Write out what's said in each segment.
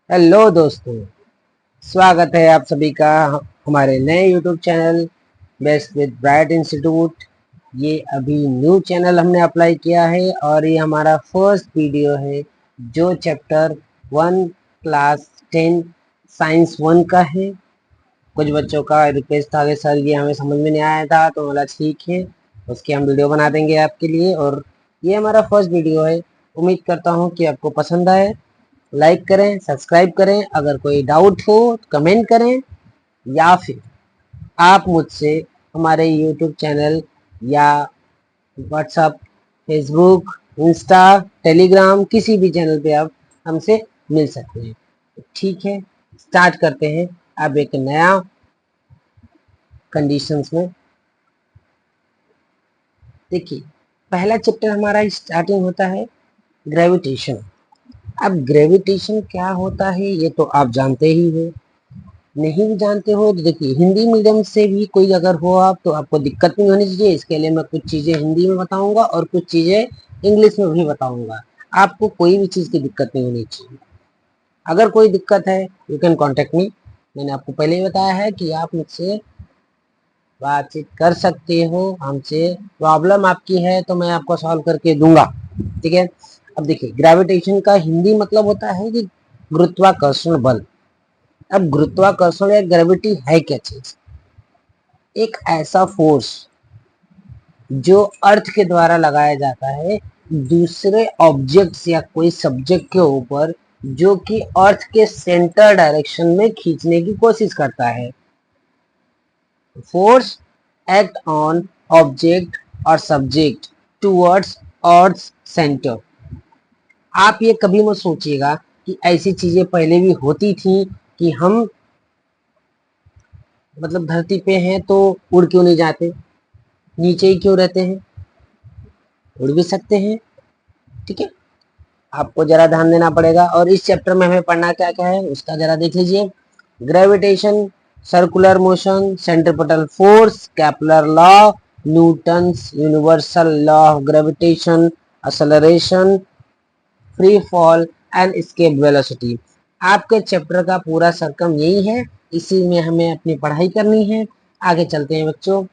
Hello दोस्तों, स्वागत है आप सभी का हमारे नए YouTube channel best with bright institute. ये अभी न्यू चैनल हमने अप्लाई किया है और ये हमारा फर्स्ट वीडियो है जो चैप्टर 1 क्लास 10 साइंस 1 का है। कुछ बच्चों का रिक्वेस्ट था कि सर ये हमें समझ में नहीं आया था, तो बोला ठीक है, उसकी हम वीडियो बना देंगे आपके लिए। और ये हमारा फर्स्ट वीडियो है, उम्मीद करता हूँ कि आपको पसंद आए। लाइक करें, सब्सक्राइब करें, अगर कोई डाउट हो तो कमेंट करें, या फिर आप मुझसे हमारे यूट्यूब चैनल या व्हाट्सएप, फेसबुक, इंस्टा, टेलीग्राम किसी भी चैनल पे आप हमसे मिल सकते हैं। ठीक है, स्टार्ट करते हैं अब एक नया कंडीशंस में। देखिए, पहला चैप्टर हमारा स्टार्टिंग होता है ग्रेविटेशन। अब ग्रेविटेशन क्या होता है ये तो आप जानते ही हो। नहीं भी जानते हो तो देखिए, हिंदी मीडियम से भी कोई अगर हो आप तो आपको दिक्कत नहीं होनी चाहिए। इसके लिए मैं कुछ चीज़ें हिंदी में बताऊंगा और कुछ चीज़ें इंग्लिश में भी बताऊंगा। आपको कोई भी चीज़ की दिक्कत नहीं होनी चाहिए। अगर कोई दिक्कत है यू कैन कॉन्टेक्ट मी। मैंने आपको पहले ही बताया है कि आप मुझसे बातचीत कर सकते हो। हमसे प्रॉब्लम आपकी है तो मैं आपको सॉल्व करके दूंगा। ठीक है, अब देखिए, ग्रेविटेशन का हिंदी मतलब होता है कि गुरुत्वाकर्षण बल। अब गुरुत्वाकर्षण या ग्रेविटी है क्या चीज? एक ऐसा फोर्स जो अर्थ के द्वारा लगाया जाता है दूसरे ऑब्जेक्ट्स या कोई सब्जेक्ट के ऊपर, जो कि अर्थ के सेंटर डायरेक्शन में खींचने की कोशिश करता है। फोर्स एक्ट ऑन ऑब्जेक्ट और सब्जेक्ट टूवर्ड्स अर्थ सेंटर। आप ये कभी मत सोचिएगा कि ऐसी चीजें पहले भी होती थी कि हम मतलब धरती पे हैं तो उड़ क्यों नहीं जाते, नीचे ही क्यों रहते हैं? उड़ भी सकते हैं। ठीक है, आपको जरा ध्यान देना पड़ेगा। और इस चैप्टर में हमें पढ़ना क्या क्या है उसका जरा देख लीजिए। Gravitation, circular motion, centripetal force, Kepler law, Newton's universal law of gravitation, acceleration, free fall and escape velocity. आपके चैप्टर का पूरा सरकम यही है, इसी में हमें अपनी पढ़ाई करनी है। आगे चलते हैं बच्चों।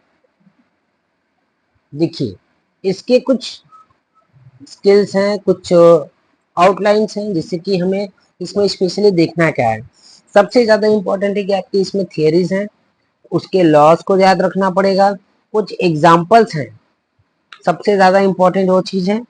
देखिए, इसके कुछ स्किल्स हैं, कुछ आउटलाइंस हैं, जिससे कि हमें इसमें स्पेशली देखना क्या है। सबसे ज्यादा इंपॉर्टेंट है कि आपकी इसमें थियरीज हैं, उसके लॉज को याद रखना पड़ेगा। कुछ एग्जाम्पल्स हैं, सबसे ज्यादा इंपॉर्टेंट वो चीज है।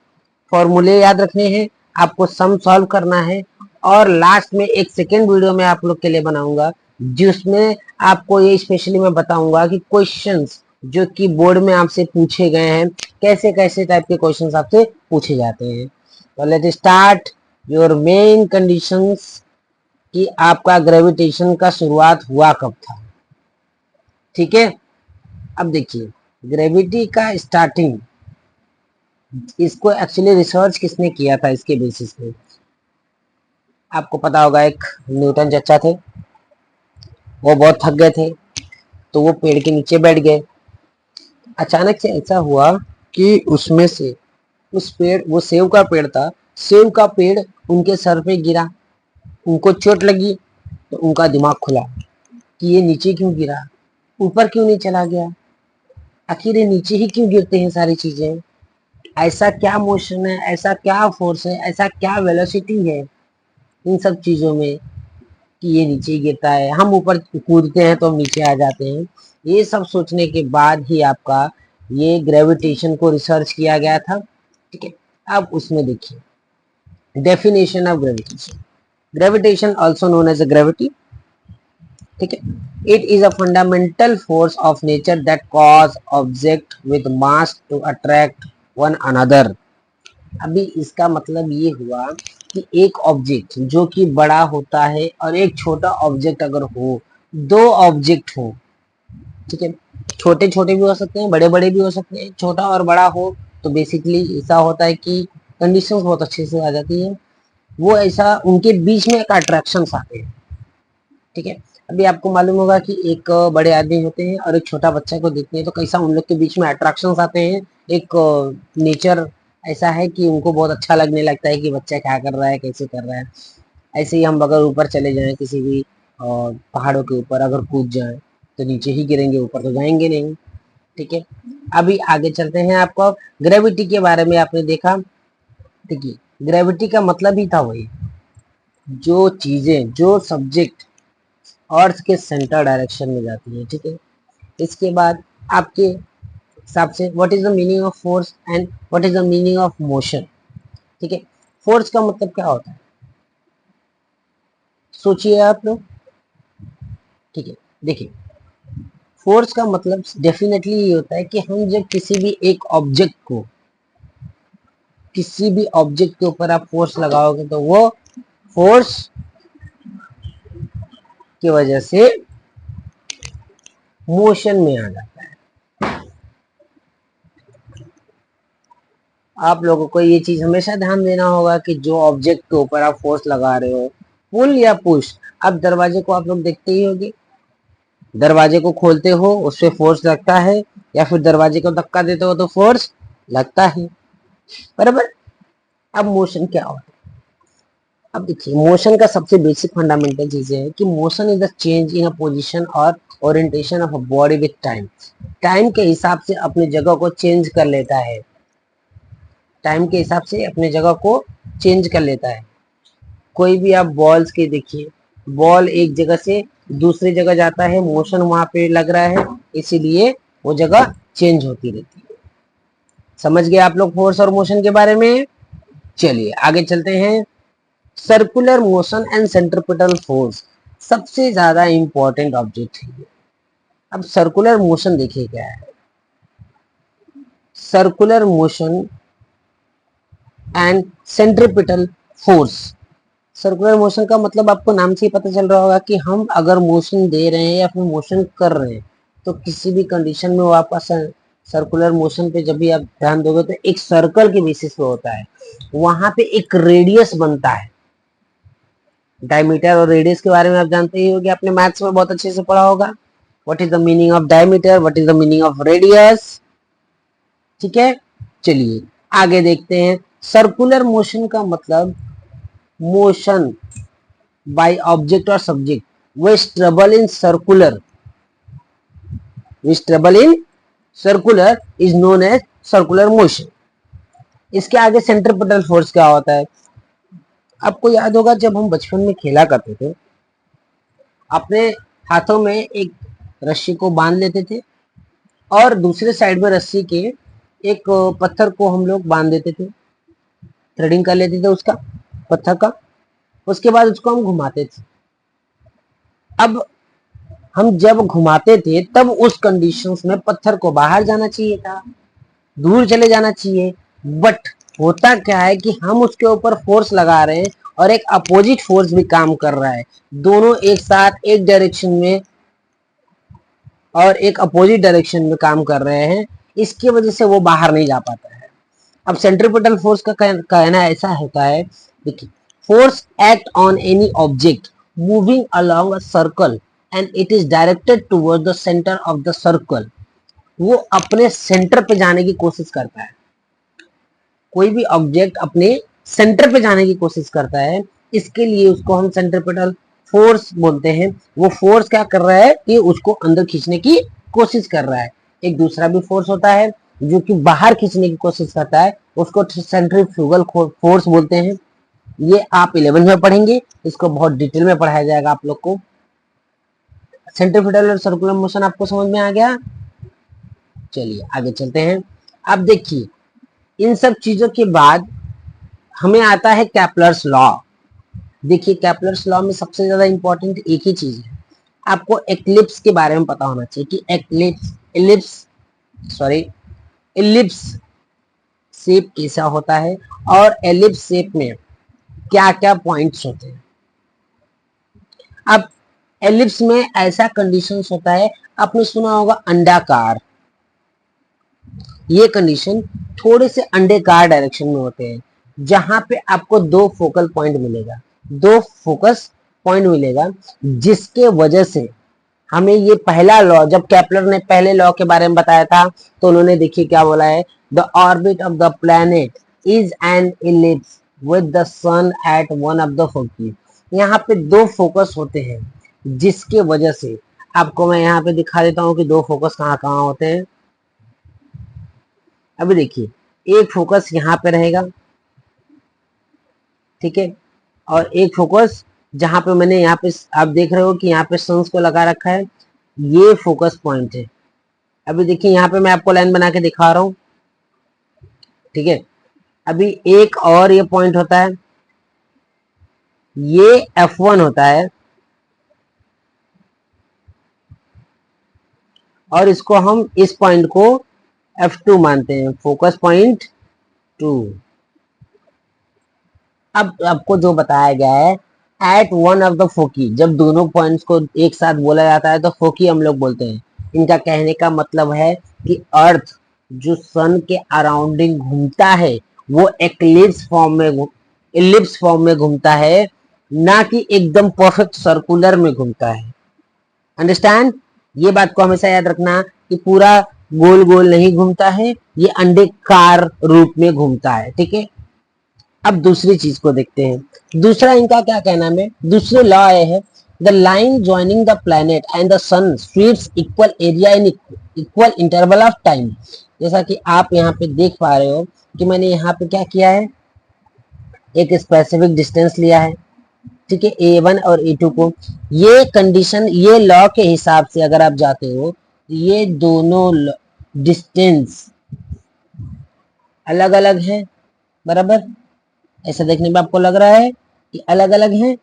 फॉर्मूले याद रखने हैं, आपको सम सॉल्व करना है। और लास्ट में एक सेकेंड वीडियो में आप लोग के लिए बनाऊंगा, जिसमें आपको ये स्पेशली मैं बताऊंगा कि क्वेश्चंस जो कि बोर्ड में आपसे पूछे गए हैं, कैसे कैसे टाइप के क्वेश्चंस आपसे पूछे जाते हैं। तो let start your main conditions कि आपका ग्रेविटेशन का शुरुआत हुआ कब था। ठीक है, अब देखिए, ग्रेविटी का स्टार्टिंग, इसको एक्चुअली रिसर्च किसने किया था इसके बेसिस पे आपको पता होगा। एक न्यूटन चचा थे, वो बहुत थक गए थे तो वो पेड़ के नीचे बैठ गए। अचानक से ऐसा हुआ कि उसमें से उस पेड़, वो सेव का पेड़ था, सेव का पेड़ उनके सर पे गिरा। उनको चोट लगी तो उनका दिमाग खुला कि ये नीचे क्यों गिरा, ऊपर क्यों नहीं चला गया, आखिर ये नीचे ही क्यों गिरते हैं सारी चीजें। ऐसा क्या मोशन है, ऐसा क्या फोर्स है, ऐसा क्या वेलोसिटी है इन सब चीजों में कि ये नीचे गिरता है, हम ऊपर कूदते हैं तो हम नीचे आ जाते हैं। ये सब सोचने के बाद ही आपका ये ग्रेविटेशन को रिसर्च किया गया था। ठीक है, अब उसमें देखिए, definition of gravitation. Gravitation also known as a gravity. ठीक है, it is a fundamental force of nature that cause object with mass to attract one another. अभी इसका मतलब ये हुआ कि एक ऑब्जेक्ट जो कि बड़ा होता है और एक छोटा ऑब्जेक्ट अगर हो, दो ऑब्जेक्ट हो, ठीक है, छोटे छोटे भी हो सकते हैं, बड़े बड़े भी हो सकते हैं, छोटा और बड़ा हो, तो बेसिकली ऐसा होता है कि कंडीशंस बहुत अच्छे से आ जाती है। वो ऐसा उनके बीच में एक अट्रैक्शन आते हैं। ठीक है, अभी आपको मालूम होगा कि एक बड़े आदमी होते हैं और एक छोटा बच्चा को देखते हैं तो कैसा उन लोग के बीच में अट्रैक्शंस आते हैं। एक नेचर ऐसा है कि उनको बहुत अच्छा लगने लगता है कि बच्चा क्या कर रहा है, कैसे कर रहा है। ऐसे ही हम अगर ऊपर चले जाएं किसी भी पहाड़ों के ऊपर अगर कूद जाएं तो नीचे ही गिरेंगे, ऊपर तो जाएंगे नहीं। ठीक है, अभी आगे चलते हैं। आपको ग्रेविटी के बारे में आपने देखा। देखिए, ग्रेविटी का मतलब ही था वही, जो चीजें, जो सब्जेक्ट अर्थ के सेंटर डायरेक्शन में जाती है। ठीक है, इसके बाद आपके हिसाब से what is the meaning of force and what is the meaning of motion. ठीक है, फोर्स का मतलब क्या होता है, सोचिए आप लोग। ठीक है, देखिए, फोर्स का मतलब डेफिनेटली ये होता है कि हम जब किसी भी एक ऑब्जेक्ट को, किसी भी ऑब्जेक्ट के ऊपर आप फोर्स लगाओगे तो वो फोर्स की वजह से मोशन में आ जाता है। आप लोगों को ये चीज हमेशा ध्यान देना होगा कि जो ऑब्जेक्ट के ऊपर आप फोर्स लगा रहे हो, पुल या पुश, अब दरवाजे को आप लोग देखते ही होंगे, दरवाजे को खोलते हो उससे फोर्स लगता है, या फिर दरवाजे को धक्का देते हो तो फोर्स लगता है, बराबर। अब मोशन क्या होता है, अब देखिए, मोशन का सबसे बेसिक फंडामेंटल चीजें है कि motion is the change in a position और orientation of a body with time. Time के हिसाब से अपनी जगह को चेंज कर लेता है, टाइम के हिसाब से अपने जगह को चेंज कर लेता है। कोई भी आप बॉल्स के देखिए, बॉल एक जगह से दूसरी जगह जाता है, मोशन वहां पे लग रहा है, इसीलिए वो जगह चेंज होती रहती है। समझ गए आप लोग फोर्स और मोशन के बारे में। चलिए आगे चलते हैं। Circular motion and centripetal force सबसे ज्यादा इंपॉर्टेंट ऑब्जेक्ट है ये। अब सर्कुलर मोशन देखिए क्या है, circular motion and centripetal force. Circular motion का मतलब आपको नाम से ही पता चल रहा होगा कि हम अगर मोशन दे रहे हैं या फिर मोशन कर रहे हैं तो किसी भी कंडीशन में वो आपका सर्कुलर मोशन पे जब भी आप ध्यान दोगे तो एक सर्कल के बेसिस पे होता है, वहां पे एक रेडियस बनता है। डायमीटर और रेडियस के बारे में आप जानते ही होंगे, आपने मैथ्स में बहुत अच्छे से पढ़ा होगा। What is the meaning of diameter, what is the meaning of radius. ठीक है, चलिए आगे देखते हैं। सर्कुलर मोशन का मतलब motion by object or subject which trouble in circular, which trouble in circular is known as circular motion। इसके आगे सेंट्रिपिटल फोर्स क्या होता है, आपको याद होगा जब हम बचपन में खेला करते थे, अपने हाथों में एक रस्सी को बांध लेते थे और दूसरे साइड में रस्सी के एक पत्थर को हम लोग बांध देते थे, थ्रेडिंग कर लेते थे उसका, पत्थर का, उसके बाद उसको हम घुमाते थे। अब हम जब घुमाते थे तब उस कंडीशंस में पत्थर को बाहर जाना चाहिए था, दूर चले जाना चाहिए, बट होता क्या है कि हम उसके ऊपर फोर्स लगा रहे हैं और एक अपोजिट फोर्स भी काम कर रहा है, दोनों एक साथ एक डायरेक्शन में और एक अपोजिट डायरेक्शन में काम कर रहे हैं, इसकी वजह से वो बाहर नहीं जा पाता है। अब सेंट्रिपिटल फोर्स का कहना ऐसा होता है, देखिए, force act on any object moving along a circle and it is directed toward the centre of the circle. वो अपने सेंटर पे जाने की कोशिश करता है, कोई भी ऑब्जेक्ट अपने सेंटर पे जाने की कोशिश करता है, इसके लिए उसको हम सेंट्रिपिटल फोर्स बोलते हैं। वो फोर्स क्या कर रहा है कि उसको अंदर खींचने की कोशिश कर रहा है। एक दूसरा भी फोर्स होता है जो कि बाहर खींचने की कोशिश करता है, उसको सेंट्रीफ्यूगल फोर्स बोलते हैं। ये आप 11 में पढ़ेंगे, इसको बहुत डिटेल में पढ़ाया जाएगा आप लोग को। सेंट्रिपिटल और सर्कुलर मोशन आपको समझ में आ गया। चलिए आगे चलते हैं। अब देखिए, इन सब चीजों के बाद हमें आता है कैपलर्स लॉ। देखिए, कैपलर्स लॉ में सबसे ज्यादा इंपॉर्टेंट एक ही चीज है, आपको एक्लिप्स के बारे में पता होना चाहिए कि एलिप्स शेप कैसा होता है और एलिप्स शेप में क्या क्या पॉइंट्स होते हैं। अब एलिप्स में ऐसा कंडीशंस होता है, आपने सुना होगा अंडाकार, ये कंडीशन थोड़े से अंडाकार डायरेक्शन में होते हैं, जहां पे आपको दो फोकल पॉइंट मिलेगा, दो फोकस पॉइंट मिलेगा, जिसके वजह से हमें ये पहला लॉ, जब केपलर ने पहले लॉ के बारे में बताया था तो उन्होंने देखिए क्या बोला है, the orbit of the planet is an ellipse with the sun at one of the foci. यहाँ पे दो फोकस होते हैं जिसके वजह से आपको मैं यहाँ पे दिखा देता हूँ कि दो फोकस कहाँ कहाँ होते हैं। अभी देखिए एक फोकस यहाँ पे रहेगा, ठीक है, और एक फोकस जहां पे मैंने यहाँ पे आप देख रहे हो कि यहाँ पे सन्स को लगा रखा है, ये फोकस पॉइंट है। अभी देखिए यहाँ पे मैं आपको लाइन बना के दिखा रहा हूँ, ठीक है। अभी एक और ये पॉइंट होता है, ये F1 होता है, और इसको हम इस पॉइंट को F2 मानते हैं, फोकस पॉइंट 2। अब आपको जो बताया गया है, एट वन ऑफ द फोकी, जब दोनों पॉइंट्स को एक साथ बोला जाता है तो फोकी हम लोग बोलते हैं। इनका कहने का मतलब है कि अर्थ जो सन के अराउंडिंग घूमता है वो इलिप्स फॉर्म में घूमता है, ना कि एकदम परफेक्ट सर्कुलर में घूमता है। अंडरस्टैंड? ये बात को हमेशा याद रखना कि पूरा गोल गोल नहीं घूमता है, ये अंडाकार रूप में घूमता है, ठीक है। अब दूसरी चीज को देखते हैं, दूसरा इनका क्या कहना है, दूसरे लॉ ये है, the line joining the planet and the sun sweeps equal area in equal interval of time. जैसा कि आप यहाँ पे देख पा रहे हो कि मैंने यहाँ पे क्या किया है, एक स्पेसिफिक डिस्टेंस लिया है, ठीक है, A1 और A2 को। ये कंडीशन, ये लॉ के हिसाब से अगर आप जाते हो, ये दोनों डिस्टेंस अलग अलग है, बराबर। ऐसा देखने में आपको लग रहा है कि अलग अलग है,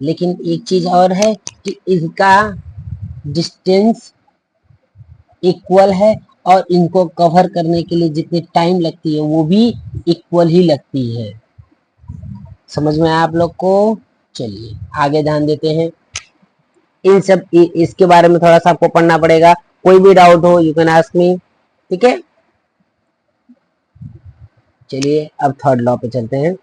लेकिन एक चीज और है कि इसका डिस्टेंस इक्वल है, और इनको कवर करने के लिए जितनी टाइम लगती है वो भी इक्वल ही लगती है। समझ में आया आप लोग को? चलिए आगे ध्यान देते हैं। इन सब इसके बारे में थोड़ा सा आपको पढ़ना पड़ेगा, कोई भी डाउट हो यू कैन आस्क मी, ठीक है। चलिए अब थर्ड लॉ पे चलते हैं।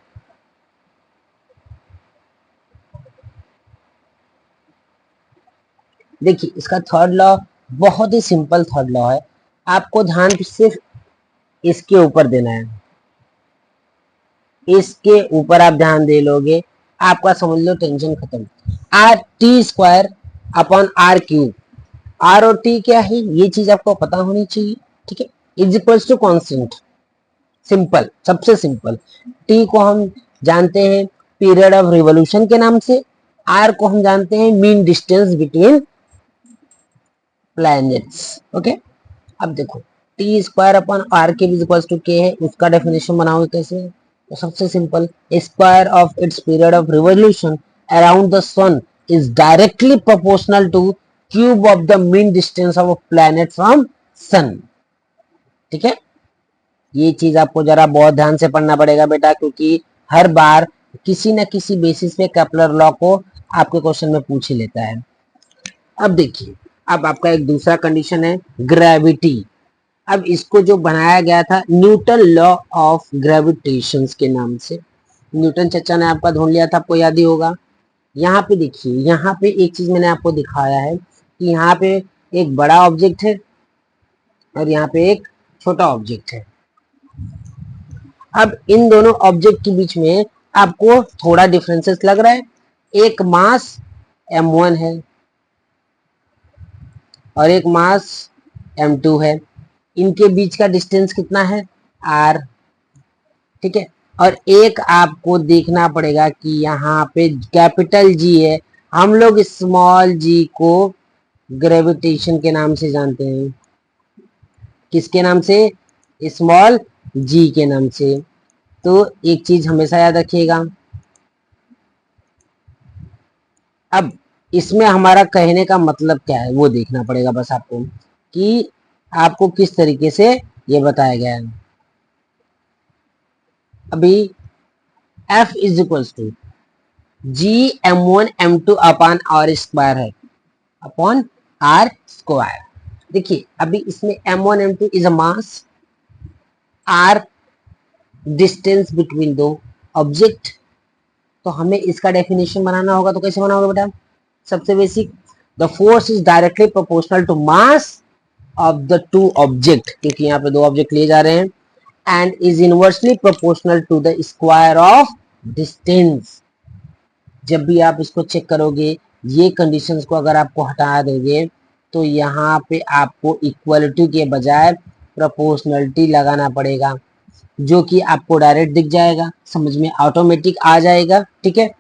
देखिए इसका थर्ड लॉ बहुत ही सिंपल थर्ड लॉ है, आपको ध्यान सिर्फ इसके ऊपर देना है, इसके ऊपर आप ध्यान दे लोगे, आपका समझ लो टेंशन खत्म। R t square upon r cube, r और टी क्या है ये चीज आपको पता होनी चाहिए, ठीक है। Is equals to constant, simple, सबसे सिंपल। टी को हम जानते हैं पीरियड ऑफ रिवोल्यूशन के नाम से, आर को हम जानते हैं mean distance between planets, okay. अब देखो टी स्क्वायर अपॉन आर के इक्वल्स टू के है, उसका डेफिनेशन बनाओगे कैसे, तो सबसे simple, square of its period of revolution around the sun is directly proportional to cube of the mean distance of a planet from sun, ठीक है। ये चीज आपको जरा बहुत ध्यान से पढ़ना पड़ेगा बेटा, क्योंकि हर बार किसी न किसी बेसिस पे केपलर लॉ को आपके क्वेश्चन में पूछ ही लेता है। अब देखिए, अब आपका एक दूसरा कंडीशन है ग्रेविटी। अब इसको जो बनाया गया था न्यूटन लॉ ऑफ ग्रेविटेशन के नाम से, न्यूटन चचा ने आपका ढूंढ लिया था, आपको याद ही होगा। यहाँ पे देखिए, यहाँ पे एक चीज मैंने आपको दिखाया है कि यहाँ पे एक बड़ा ऑब्जेक्ट है और यहाँ पे एक छोटा ऑब्जेक्ट है। अब इन दोनों ऑब्जेक्ट के बीच में आपको थोड़ा डिफरेंसेस लग रहा है, एक मास m1 है और एक मास m2 है, इनके बीच का डिस्टेंस कितना है r, ठीक है। और एक आपको देखना पड़ेगा कि यहाँ पे कैपिटल G है, हम लोग स्मॉल g को ग्रेविटेशन के नाम से जानते हैं, किसके नाम से, स्मॉल g के नाम से। तो एक चीज हमेशा याद रखिएगा। अब इसमें हमारा कहने का मतलब क्या है वो देखना पड़ेगा बस आपको, कि आपको किस तरीके से ये बताया गया है। अभी F is equals to G m1 m2 upon are square है, अपॉन आर स्क्वायर। देखिए अभी इसमें m1 m2 is a mass, r distance between दो ऑब्जेक्ट, तो हमें इसका डेफिनेशन बनाना होगा। तो कैसे बनाओगे बेटा, सबसे basic, the force is directly proportional to mass of the two object, क्योंकि यहाँ पे दो ऑब्जेक्ट लिए जा रहे हैं, and is inversely proportional to the square of distance, जब भी आप इसको चेक करोगे, ये कंडीशंस को अगर आपको हटा दोगे तो यहाँ पे आपको इक्वलिटी के बजाय प्रोपोर्शनलिटी लगाना पड़ेगा, जो कि आपको डायरेक्ट दिख जाएगा, समझ में ऑटोमेटिक आ जाएगा। ठीक है,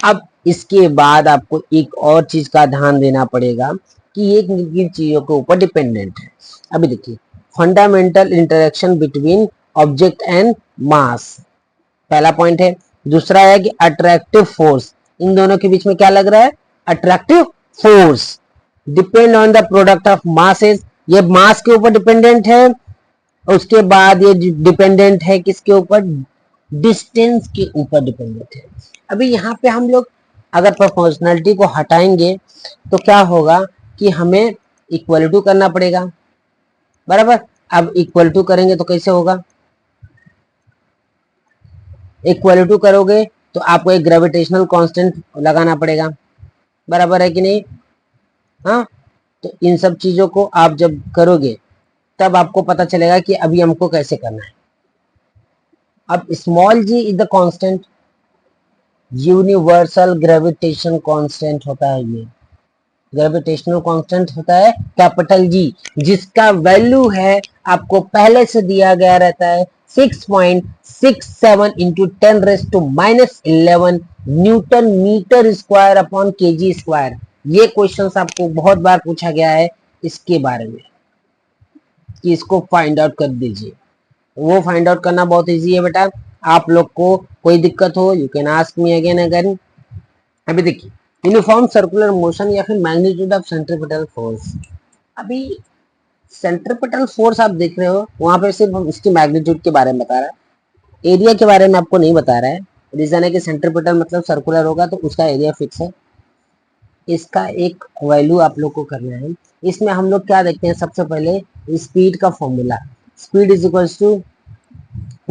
अब इसके बाद आपको एक और चीज का ध्यान देना पड़ेगा कि ये किन किन चीजों के ऊपर डिपेंडेंट है। अभी देखिए, fundamental interaction between object and mass, पहला पॉइंट है। दूसरा है कि अट्रैक्टिव फोर्स, इन दोनों के बीच में क्या लग रहा है, attractive force depend on the product of masses, ये मास के ऊपर डिपेंडेंट है। उसके बाद ये डिपेंडेंट है किसके ऊपर, डिस्टेंस के ऊपर डिपेंडेंट है। अभी यहाँ पे हम लोग अगर प्रोपोर्शनलिटी को हटाएंगे तो क्या होगा कि हमें इक्वल टू करना पड़ेगा, बराबर। अब इक्वल टू करेंगे तो कैसे होगा, इक्वल टू करोगे तो आपको एक ग्रेविटेशनल कांस्टेंट लगाना पड़ेगा, बराबर है कि नहीं। हाँ, तो इन सब चीजों को आप जब करोगे तब आपको पता चलेगा कि अभी हमको कैसे करना है। अब small g is the constant, universal gravitation constant होता है, ये ग्रेविटेशनल कांस्टेंट होता है कैपिटल जी, जिसका वैल्यू है आपको पहले से दिया गया रहता है 6.67 into 10⁻⁻11 newton metre square upon KG square. ये क्वेश्चन आपको बहुत बार पूछा गया है इसके बारे में कि इसको फाइंड आउट कर दीजिए। वो फाइंड आउट करना बहुत इजी है बेटा, आप लोग को कोई दिक्कत हो you can ask me again again. अभी देखिए, यूनिफॉर्म सर्कुलर मोशन या फिर मैग्नीट्यूड ऑफ सेंट्रीपिटल फोर्स। अभी सेंट्रीपिटल फोर्स आप देख रहे हो, वहां पे सिर्फ उसकी मैग्नीट्यूड के बारे में बता रहा है, एरिया के बारे में आपको नहीं बता रहा है। रीजन है कि सेंट्रीपिटल मतलब सर्कुलर होगा तो उसका एरिया फिक्स है। इसका एक वैल्यू आप लोग को करना है। इसमें हम लोग क्या देखते हैं, सबसे पहले स्पीड का formula, speed is equals to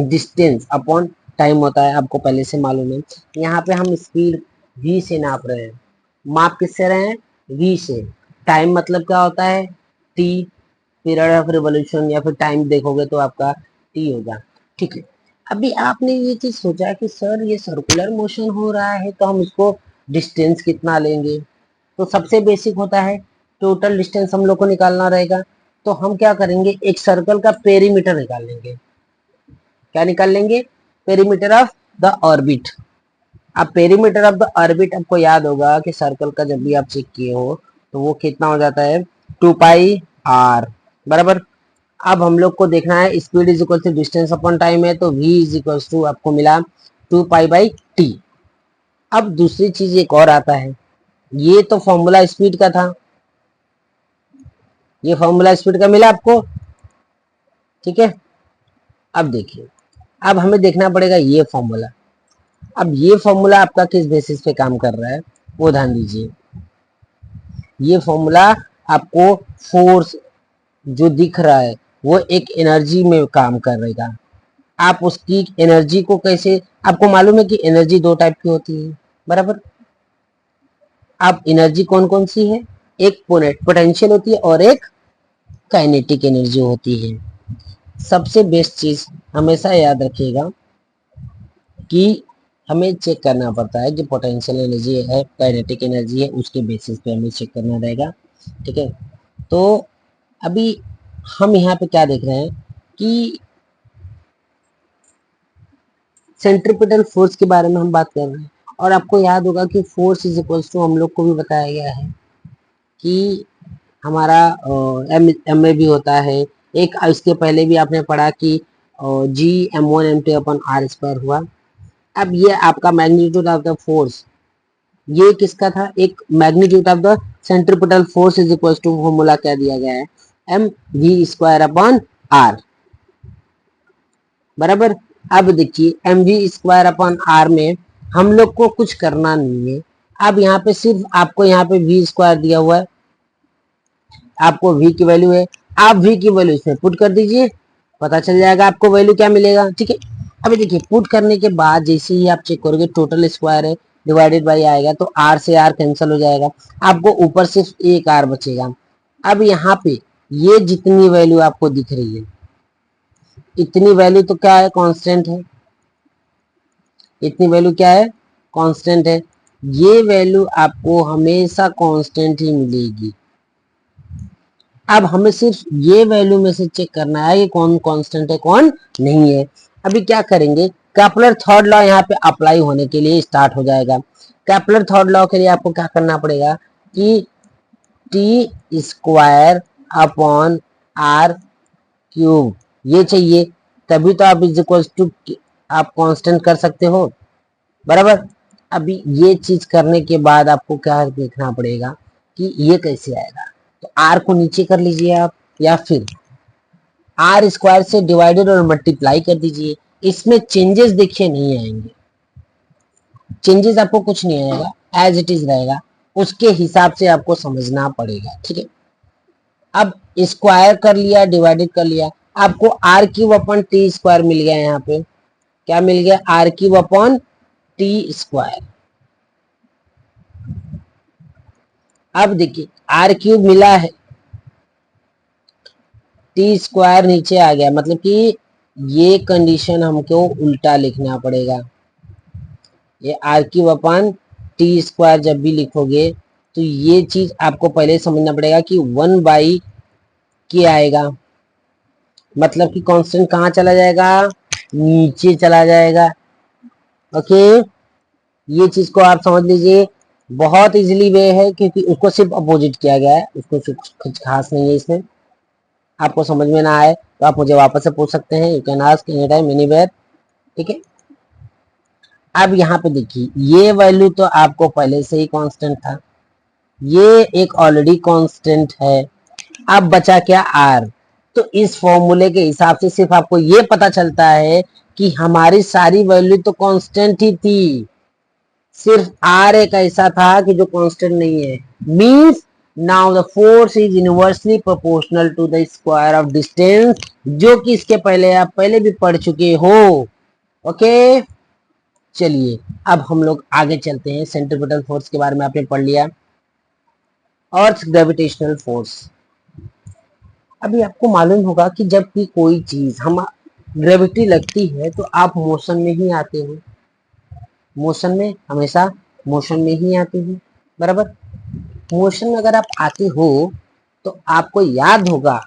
distance upon time होता है, आपको पहले से मालूम है। यहाँ पे हम स्पीड v से नाप रहे हैं, माप किससे रहे हैं, v से। टाइम मतलब क्या होता है, t, पीरियड ऑफ रिवॉल्यूशन या फिर टाइम देखोगे तो आपका t होगा। ठीक है, अभी आपने ये चीज सोचा कि सर ये सर्कुलर मोशन हो रहा है तो हम इसको डिस्टेंस कितना लेंगे, तो सबसे बेसिक होता है टोटल डिस्टेंस हम लोग को निकालना रहेगा। तो हम क्या करेंगे, एक सर्कल का पेरीमीटर निकाल लेंगे। क्या निकाल लेंगे, पेरीमीटर ऑफ द ऑर्बिट। अब पेरीमीटर ऑफ द ऑर्बिट आपको याद होगा कि सर्कल का जब भी आप चेक किए हो तो वो कितना हो जाता है, 2πr, बराबर। अब हम लोग को देखना है speed is equal to distance upon time है, तो v इज इक्वल टू आपको मिला 2π/t। अब दूसरी चीज एक और आता है, ये तो फॉर्मूला स्पीड का था, ये फॉर्मूला स्पीड का मिला आपको, ठीक है। अब देखिए, अब हमें देखना पड़ेगा ये फॉर्मूला। अब ये फॉर्मूला आपका किस बेसिस पे काम कर रहा है वो ध्यान दीजिए। ये फॉर्मूला आपको फोर्स जो दिख रहा है वो एक एनर्जी में काम करेगा। आप उसकी एनर्जी को कैसे, आपको मालूम है कि एनर्जी दो टाइप की होती है, बराबर। अब एनर्जी कौन कौन सी है, एक पोटेंशियल होती है और एक काइनेटिक एनर्जी होती है। सबसे बेस्ट चीज हमेशा याद रखिएगा कि हमें चेक करना पड़ता है, जो पोटेंशियल एनर्जी है, काइनेटिक एनर्जी है, उसके बेसिस पे हमें चेक करना रहेगा, ठीक है। तो अभी हम यहाँ पे क्या देख रहे हैं कि सेंट्रीपिटल फोर्स के बारे में हम बात कर रहे हैं, और आपको याद होगा कि फोर्स इज इक्वल्स टू, हम लोग को भी बताया गया है कि हमारा एम ए भी होता है एक, इसके पहले भी आपने पढ़ा कि G m1m2/r² हुआ। अब ये आपका मैग्नीट्यूड ऑफ द फोर्स, ये किसका था, एक magnitude of the centripetal force is equal to, formula क्या दिया गया है, mv²/r, बराबर। अब देखिए mv²/r में हम लोग को कुछ करना नहीं है। अब यहाँ पे सिर्फ आपको यहाँ पे v² दिया हुआ है, आपको v की वैल्यू है, आप v की वैल्यू इसमें पुट कर दीजिए, पता चल जाएगा आपको वैल्यू क्या मिलेगा, ठीक है। अभी देखिए, पुट करने के बाद जैसे ही आप चेक करोगे टोटल स्क्वायर है डिवाइडेड बाई आएगा, तो r से r कैंसिल हो जाएगा, आपको ऊपर सिर्फ एक r बचेगा। अब यहाँ पे ये जितनी वैल्यू आपको दिख रही है, इतनी वैल्यू तो क्या है, कांस्टेंट है। इतनी वैल्यू क्या है, कांस्टेंट है, ये वैल्यू आपको हमेशा कांस्टेंट ही मिलेगी। अब हमें सिर्फ ये वैल्यू में से चेक करना है कि कौन कांस्टेंट है कौन नहीं है। अभी क्या करेंगे, केपलर थर्ड लॉ यहाँ पे अप्लाई होने के लिए स्टार्ट हो जाएगा। केपलर थर्ड लॉ के लिए आपको क्या करना पड़ेगा कि t square upon r cube ये चाहिए, तभी तो आप इज इक्वल टू आप कांस्टेंट कर सकते हो, बराबर। अभी ये चीज करने के बाद आपको क्या देखना पड़ेगा कि ये कैसे आएगा। तो आर को नीचे कर लीजिए आप, या फिर आर स्क्वायर से डिवाइडेड और मल्टीप्लाई कर दीजिए। इसमें चेंजेस देखिए नहीं आएंगे, चेंजेस आपको कुछ नहीं आएगा, एज इट इज रहेगा, उसके हिसाब से आपको समझना पड़ेगा, ठीक है। अब स्क्वायर कर लिया, डिवाइडेड कर लिया, आपको R cube upon T square मिल गया। यहाँ पे क्या मिल गया, R cube upon T square. अब देखिए आर क्यूब मिला है, टी स्क्वायर नीचे आ गया, मतलब कि ये कंडीशन हमको उल्टा लिखना पड़ेगा। ये r cube upon T square जब भी लिखोगे तो ये चीज आपको पहले समझना पड़ेगा कि 1 के आएगा, मतलब कि कांस्टेंट कहाँ चला जाएगा, नीचे चला जाएगा। ओके, ये चीज को आप समझ लीजिए, बहुत इजीली वे है क्योंकि उसको सिर्फ अपोजिट किया गया है, उसको कुछ खास नहीं है इसमें। आपको समझ में ना आए तो आप मुझे वापस से पूछ सकते हैं, you can ask any time anywhere, ठीक है। अब यहाँ पे देखिए ये वैल्यू तो आपको पहले से ही कांस्टेंट था, ये एक ऑलरेडी कांस्टेंट है। अब बचा क्या, आर। तो इस फॉर्मूले के हिसाब से सिर्फ आपको ये पता चलता है कि हमारी सारी वैल्यू तो कांस्टेंट ही थी, सिर्फ आर एक ऐसा था कि जो कांस्टेंट नहीं है। Means now the force is inversely proportional to the square of distance, जो कि इसके पहले आप पहले भी पढ़ चुके हो। ओके, चलिए अब हम लोग आगे चलते हैं। सेंट्रीपिटल फोर्स के बारे में आपने पढ़ लिया, अर्थ ग्रेविटेशनल फोर्स। अभी आपको मालूम होगा कि जब भी कोई चीज हम ग्रेविटी लगती है तो आप मोशन में ही आते हो, मोशन में हमेशा मोशन में ही आते हो, बराबर। मोशन में अगर आप आते हो तो आपको याद होगा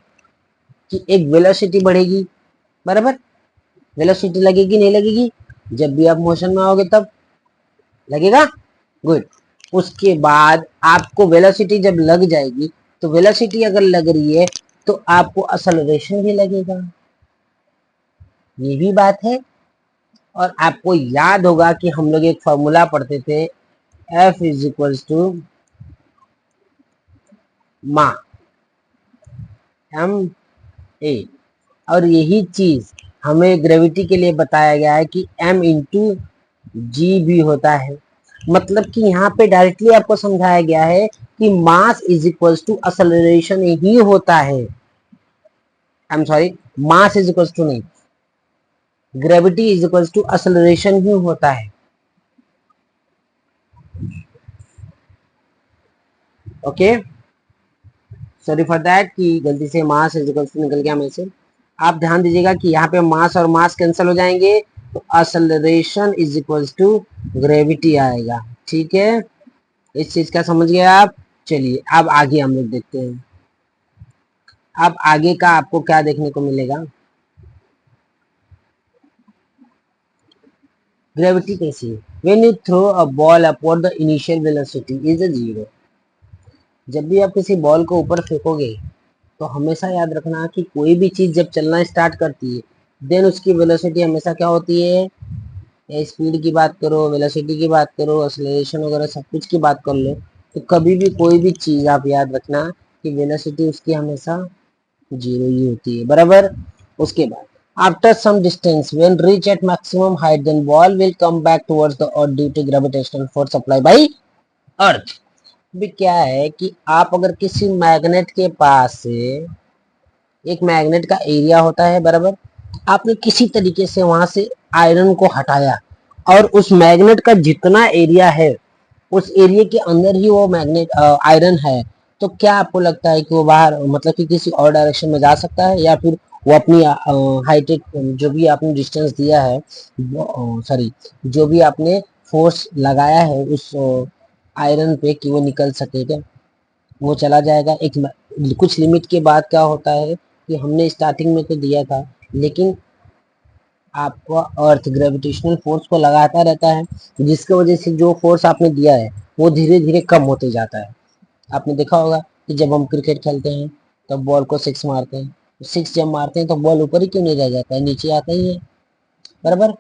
कि एक वेलोसिटी बढ़ेगी, बराबर। वेलोसिटी लगेगी नहीं लगेगी, जब भी आप मोशन में आओगे तब लगेगा, गुड। उसके बाद आपको वेलोसिटी जब लग जाएगी, तो वेलोसिटी अगर लग रही है तो आपको एक्सेलरेशन भी लगेगा, ये भी बात है। और आपको याद होगा कि हम लोग एक फॉर्मूला पढ़ते थे, F इज इक्वल्स टू मा एम ए, और यही चीज हमें ग्रेविटी के लिए बताया गया है कि m इंटू जी भी होता है। मतलब कि यहाँ पे डायरेक्टली आपको समझाया गया है कि mass is equals to acceleration ही होता है। I am sorry, mass is equals to नहीं, gravity is equals to acceleration ही होता है। ओके, सॉरी फॉर दैट कि गलती से मास इज इक्वल्स टू निकल गया मेरे से। आप ध्यान दीजिएगा कि यहाँ पे मास और मास कैंसिल हो जाएंगे, तो acceleration is equals to gravity आएगा, ठीक है। इस चीज का समझ गए आप। चलिए अब आगे हम लोग देखते हैं। अब आगे का आपको क्या देखने को मिलेगा, ग्रेविटी कैसी है। When you throw a ball upward the initial velocity is a 0। जब भी आप किसी बॉल को ऊपर फेंकोगे तो हमेशा याद रखना कि कोई भी चीज जब चलना स्टार्ट करती है देन उसकी वेलोसिटी हमेशा क्या होती है, या स्पीड की बात करो, वेलोसिटी की बात करो, एक्सेलरेशन वगैरह सब कुछ की बात कर लो, तो कभी भी कोई भी चीज आप याद रखना कि वेलोसिटी उसकी हमेशा 0 ही होती है, बराबर। उसके बाद after some distance when reach at maximum height then ball will come back towards the earth due to gravitational force apply by earth. भी क्या है कि आप अगर किसी मैग्नेट के पास से, एक मैग्नेट का एरिया होता है, बराबर, आपने किसी तरीके से वहां से आयरन को हटाया और उस मैग्नेट का जितना एरिया है उस एरिया के अंदर ही वो मैग्नेट आयरन है, तो क्या आपको लगता है कि वो बाहर मतलब कि किसी और डायरेक्शन में जा सकता है, या फिर वो अपनी हाइट जो भी आपने डिस्टेंस दिया है, सॉरी जो भी आपने फोर्स लगाया है उस आयरन पे कि वो निकल सके, क्या वो चला जाएगा। एक कुछ लिमिट के बाद क्या होता है कि हमने स्टार्टिंग में तो दिया था, लेकिन आपको अर्थ ग्रेविटेशनल फोर्स को लगाता रहता है, जिसकी वजह से जो फोर्स आपने दिया है वो धीरे धीरे कम होते जाता है। आपने देखा होगा कि जब हम क्रिकेट खेलते हैं तब बॉल को सिक्स मारते हैं, सिक्स जब मारते हैं तो बॉल ऊपर ही क्यों नहीं रह जाता है, नीचे आता ही है, बराबर।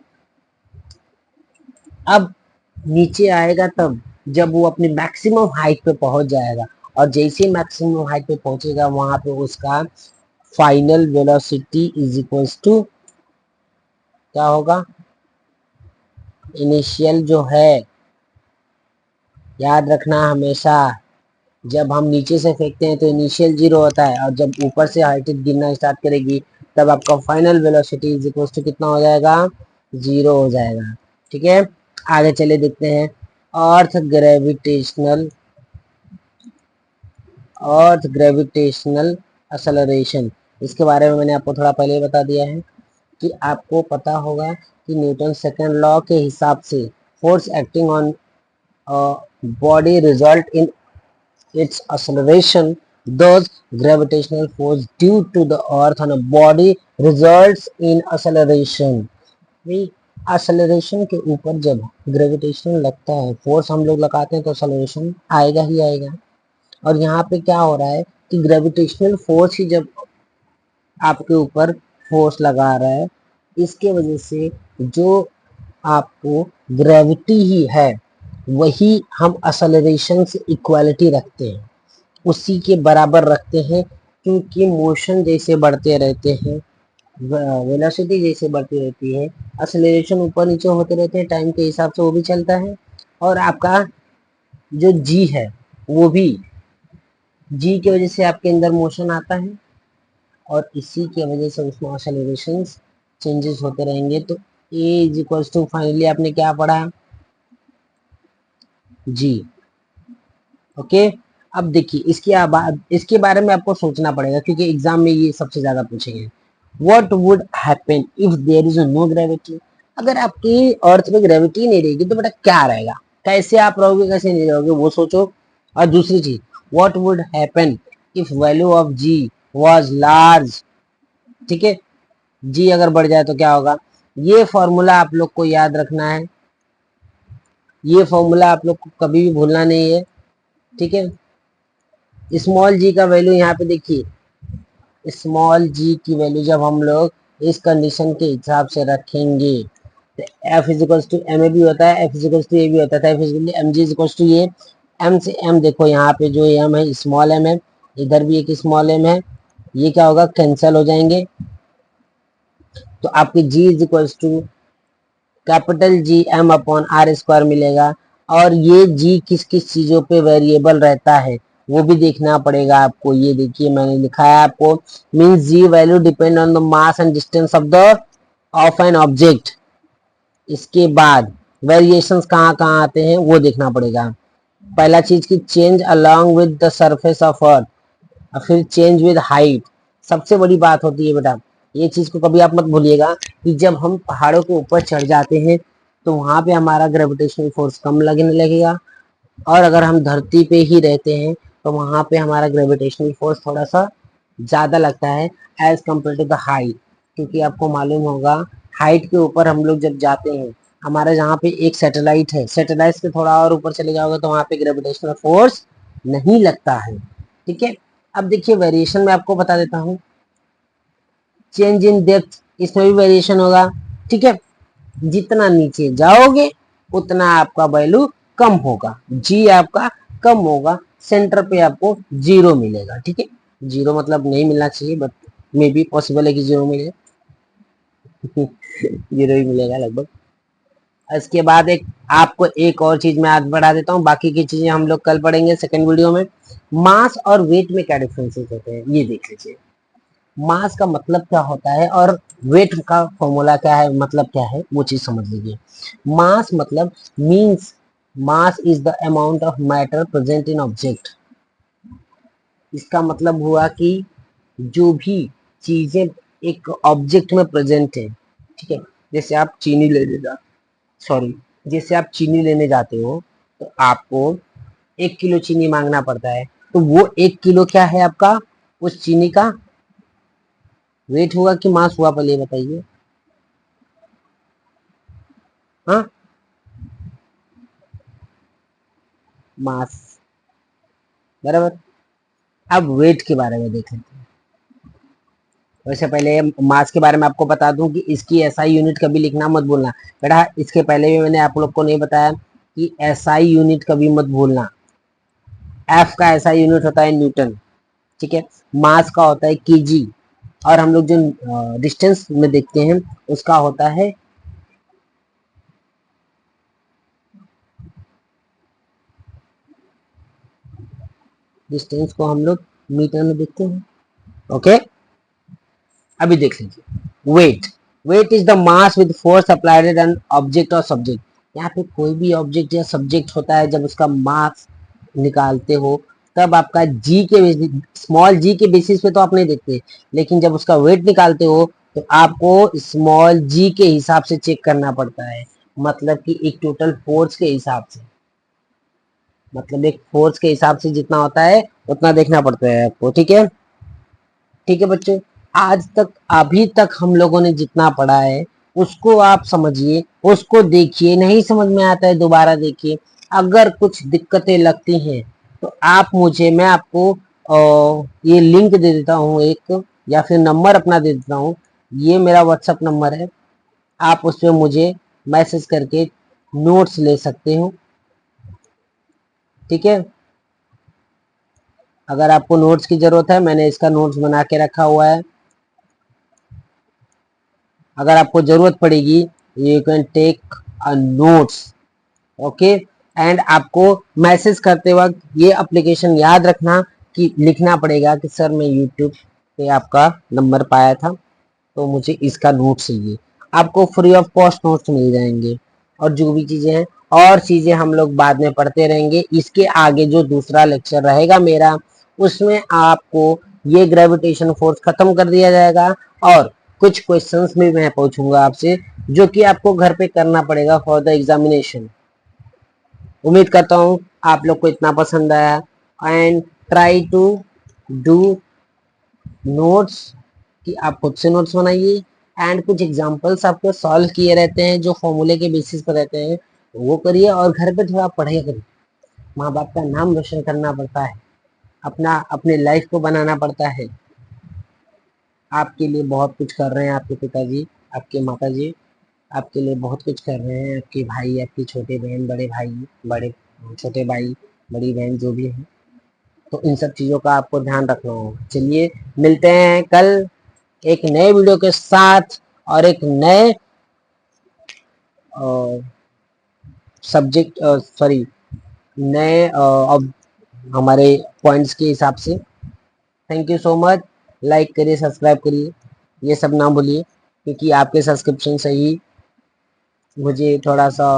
अब नीचे आएगा तब जब वो अपनी मैक्सिमम हाइट पे पहुंच जाएगा, और जैसे मैक्सिमम हाइट पे पहुंचेगा वहां पे उसका final velocity is equals to क्या होगा, इनिशियल जो है, याद रखना हमेशा, जब हम नीचे से फेंकते हैं तो इनिशियल जीरो होता है, और जब ऊपर से हाइट गिरना स्टार्ट करेगी तब आपका final velocity is equal to कितना हो जाएगा, जीरो हो जाएगा। ठीक है, आगे चले देखते हैं। अर्थ ग्रेविटेशनल अर्थ ग्रेविटेशनल एक्सेलरेशन, इसके बारे में मैंने आपको थोड़ा पहले ही बता दिया है कि आपको पता होगा कि न्यूटन सेकंड लॉ के हिसाब से force acting on body result in its acceleration. Thus, gravitational force due to the earth on a body results in acceleration. भाई acceleration के ऊपर जब ग्रेविटेशन लगता है, फोर्स हम लोग लगाते हैं तो acceleration आएगा ही आएगा। और यहाँ पे क्या हो रहा है कि ग्रेविटेशनल फोर्स ही जब आपके ऊपर फोर्स लगा रहा है, इसके वजह से जो आपको ग्रेविटी ही है वही हम एक्सेलरेशन से इक्वालिटी रखते हैं, उसी के बराबर रखते हैं, क्योंकि मोशन जैसे बढ़ते रहते हैं, वेलोसिटी जैसे बढ़ती रहती है, एक्सेलरेशन ऊपर नीचे होते रहते हैं, टाइम के हिसाब से वो भी चलता है, और आपका जो जी है वो भी जी की वजह से आपके अंदर मोशन आता है, और इसी की वजह से उसमें एक्सेलरेशन चेंजेस होते रहेंगे। तो ए इज इक्वल्स टू, फाइनली आपने क्या पढ़ा, जी। ओके, अब देखिए इसके बारे में आपको सोचना पड़ेगा, क्योंकि एग्जाम में ये सबसे ज्यादा पूछेंगे। What would happen if there is no gravity, अगर आपकी अर्थ में ग्रेविटी नहीं रहेगी तो बेटा क्या रहेगा, कैसे आप रहोगे कैसे नहीं रहोगे वो सोचो। और दूसरी चीज, what would happen if value of g was large, ठीक है, जी अगर बढ़ जाए तो क्या होगा। ये फॉर्मूला आप लोग को याद रखना है, ये फॉर्मूला आप लोग को कभी भी भूलना नहीं है, ठीक है। स्मॉल जी का वैल्यू यहाँ पे देखिए, स्मॉल जी की वैल्यू जब हम लोग इस कंडीशन के हिसाब से रखेंगे तो F equals to m a भी होता है, एफ इजिकल्स टू ए भी होता है, F equal m g equals to ये, एम से एम देखो यहाँ पे जो एम है स्मॉल एम है, इधर भी एक स्मॉल एम है, ये क्या होगा कैंसिल हो जाएंगे, तो आपकी g is equals to capital G M upon are square मिलेगा। और ये जी किस किस चीजों पे वेरिएबल रहता है वो भी देखना पड़ेगा आपको। ये देखिए मैंने लिखा है आपको, means g value depend on the mass and distance of an object. इसके बाद वेरिएशंस कहाँ कहाँ आते हैं वो देखना पड़ेगा। पहला चीज की change along with the surface of earth, और फिर चेंज विद हाइट। सबसे बड़ी बात होती है बेटा, ये चीज को कभी आप मत भूलिएगा कि जब हम पहाड़ों के ऊपर चढ़ जाते हैं तो वहां पे हमारा ग्रेविटेशनल फोर्स कम लगने लगेगा, और अगर हम धरती पे ही रहते हैं तो वहां पे हमारा ग्रेविटेशनल फोर्स थोड़ा सा ज्यादा लगता है as compare to the height. क्योंकि आपको मालूम होगा हाइट के ऊपर हम लोग जब जाते हैं, हमारे जहाँ पे एक सैटेलाइट है, सैटेलाइट से थोड़ा और ऊपर चले जाओगे तो वहां पे ग्रेविटेशनल फोर्स नहीं लगता है, ठीक है। अब देखिए वेरिएशन में आपको बता देता हूँ, चेंज इन डेप्थ, इसमें भी वेरिएशन होगा, ठीक है। जितना नीचे जाओगे उतना आपका वैल्यू कम होगा, जी आपका कम होगा, सेंटर पे आपको जीरो मिलेगा, ठीक है। जीरो मतलब नहीं मिलना चाहिए, बट मे बी पॉसिबल है कि जीरो मिले जीरो ही मिलेगा लगभग। इसके बाद आपको एक और चीज मैं आज बढ़ा देता हूँ, बाकी की चीजें हम लोग कल पढ़ेंगे सेकंड वीडियो में। मास और वेट में क्या डिफरेंसेस होते हैं ये देख लीजिए। मास का मतलब क्या होता है और वेट का फॉर्मूला क्या है, मतलब क्या है वो चीज समझ लीजिए। मास मतलब means mass is the amount of matter present in object. इसका मतलब हुआ कि जो भी चीजें एक ऑब्जेक्ट में प्रेजेंट है, ठीक है, जैसे आप चीनी ले लेना, सॉरी जैसे आप चीनी लेने जाते हो तो आपको 1 किलो चीनी मांगना पड़ता है, तो वो 1 किलो क्या है आपका, उस चीनी का वेट हुआ कि मास हुआ, पहले ये बताइए। हाँ, मास, बराबर। अब वेट के बारे में देख लेते हैं। वैसे पहले मास के बारे में आपको बता दूं कि इसकी एसआई यूनिट कभी लिखना मत भूलना बेटा। इसके पहले भी मैंने आप लोग को नहीं बताया कि एसआई यूनिट कभी मत भूलना। एफ का एसआई यूनिट होता है न्यूटन, ठीक है। मास का होता है केजी, और हम लोग जो डिस्टेंस में देखते हैं उसका होता है, डिस्टेंस को हम लोग मीटर में देखते हैं। ओके, अभी देख लीजिए weight. Weight is the mass with force applied an object और सब्जेक्ट। यहाँ पे कोई भी ऑब्जेक्ट या सब्जेक्ट होता है, जब उसका मास निकालते हो तब आपका जी के बेसिस, स्मॉल जी के बेसिस पे तो आप नहीं देखते, लेकिन जब उसका वेट निकालते हो तो आपको स्मॉल जी के हिसाब से चेक करना पड़ता है। मतलब कि एक टोटल फोर्स के हिसाब से, मतलब एक फोर्स के हिसाब से जितना होता है उतना देखना पड़ता है आपको, ठीक है। ठीक है बच्चों, आज तक अभी तक हम लोगों ने जितना पढ़ा है उसको आप समझिए, उसको देखिए, नहीं समझ में आता है दोबारा देखिए। अगर कुछ दिक्कतें लगती हैं तो आप मुझे, मैं आपको ये लिंक दे देता हूँ एक, या फिर नंबर अपना दे देता हूँ। ये मेरा व्हाट्सअप नंबर है, आप उस पर मुझे मैसेज करके नोट्स ले सकते हो, ठीक है। अगर आपको नोट्स की जरूरत है, मैंने इसका नोट्स बना के रखा हुआ है। अगर आपको जरूरत पड़ेगी you can take a notes, okay. And आपको मैसेज करते वक्त ये एप्लीकेशन याद रखना कि लिखना पड़ेगा कि सर मैं यूट्यूब पे आपका नंबर पाया था तो मुझे इसका नोट चाहिए। आपको फ्री ऑफ कॉस्ट नोट्स मिल जाएंगे, और जो भी चीजें हैं और चीजें हम लोग बाद में पढ़ते रहेंगे। इसके आगे जो दूसरा लेक्चर रहेगा मेरा, उसमें आपको ये ग्रेविटेशन फोर्स खत्म कर दिया जाएगा, और कुछ क्वेश्चंस में मैं पूछूंगा आपसे जो कि आपको घर पे करना पड़ेगा फॉर द एग्जामिनेशन। उम्मीद करता हूँ आप लोग को इतना पसंद आया, and try to do notes, कि आप खुद से नोट्स बनाइए, एंड कुछ एग्जांपल्स आपको सॉल्व किए रहते हैं जो फॉर्मूले के बेसिस पर रहते हैं, वो करिए, और घर पे थोड़ा पढ़ाई करिए। माँ बाप का नाम रोशन करना पड़ता है, अपना अपने लाइफ को बनाना पड़ता है। आपके लिए बहुत कुछ कर रहे हैं आपके पिताजी, आपके माताजी, आपके लिए बहुत कुछ कर रहे हैं, आपके भाई, आपकी छोटे बहन, बड़े भाई, बड़े छोटे भाई, बड़ी बहन, जो भी है। तो इन सब चीज़ों का आपको ध्यान रखना होगा। चलिए मिलते हैं कल एक नए वीडियो के साथ, और एक नए सब्जेक्ट, सॉरी, नए अब हमारे पॉइंट्स के हिसाब से। Thank you so much. Like करिए, सब्सक्राइब करिए, ये सब ना भूलिए, क्योंकि आपके सब्सक्रिप्शन से ही मुझे थोड़ा सा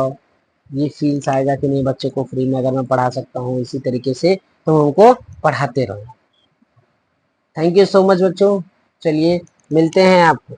ये फील्स आएगा कि नहीं, बच्चे को फ्री में अगर मैं पढ़ा सकता हूँ इसी तरीके से तो मैं उनको पढ़ाते रहूँ। थैंक यू सो मच बच्चों, चलिए मिलते हैं आपको।